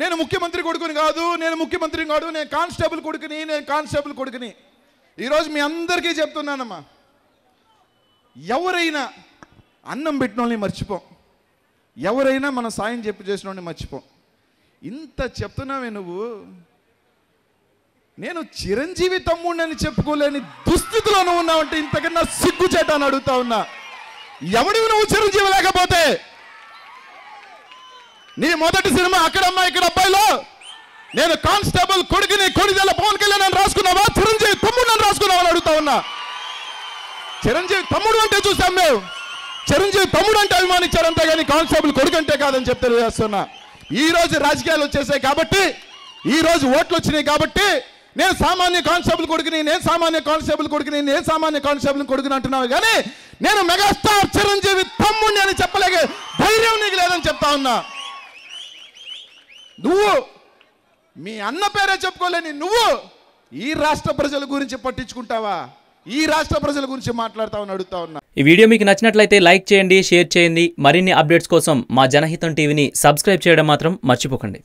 నేను ముఖ్యమంత్రి కొడుకుని కాదు, నేను ముఖ్యమంత్రిని కాదు, నేను కానిస్టేబుల్ కొడుకుని, నేను కానిస్టేబుల్ కొడుకుని. ఈరోజు మీ అందరికీ చెప్తున్నానమ్మా, ఎవరైనా అన్నం పెట్టిన వాళ్ళని మర్చిపోం, ఎవరైనా మన సాయం చేసిన వాళ్ళని మర్చిపోం. ఇంత చెప్తున్నావే నువ్వు, నేను చిరంజీవి తమ్ముడిని చెప్పుకోలేని దుస్థితిలో నువ్వు ఉన్నావంటే ఇంతకన్నా సిగ్గుచేట అని అడుగుతా ఉన్నా. ఎవడివి నువ్వు చిరంజీవి లేకపోతే? నీ మొదటి సినిమా అక్కడమ్మా ఇక్కడ అబ్బాయిలో నేను కానిస్టేబుల్ కొడుకుని కొడిదెల పవన్ కళ్యాణ్ అని రాసుకున్నావా, చిరంజీవి తమ్ముడు అని రాసుకున్నావా అని అడుగుతా ఉన్నా. చిరంజీవి తమ్ముడు అంటే చూసాం మేము, చిరంజీవి తమ్ముడు అంటే అభిమానించారంతే కానీ కానిస్టేబుల్ కొడుకు అంటే కాదని చెప్తే తెలియజేస్తున్నా. ఈ రోజు రాజకీయాలు వచ్చేసాయి కాబట్టి, ఈ రోజు ఓట్లు వచ్చినాయి కాబట్టి నేను సామాన్య కానిస్టేబుల్ కొడుకుని, నేను సామాన్య కానిస్టేబుల్ కొడుకుని, నేను సామాన్య కానిస్టేబుల్ కొడుకుని అంటున్నావు కానీ నేను మెగాస్టార్ చిరంజీవి తమ్ముడిని అని చెప్పలేక ధైర్యం నీకు లేదని చెప్తా ఉన్నా. నువ్వు మీ అన్న పేరే చెప్పుకోలేని నువ్వు ఈ రాష్ట్ర ప్రజల గురించి పట్టించుకుంటావా? ఈ రాష్ట్ర ప్రజల గురించి మాట్లాడతావని అడుగుతా ఉన్నా. ఈ వీడియో మీకు నచ్చినట్లయితే లైక్ చేయండి, షేర్ చేయండి. మరిన్ని అప్డేట్స్ కోసం మా జనహితం టీవీని సబ్స్క్రైబ్ చేయడం మాత్రం మర్చిపోకండి.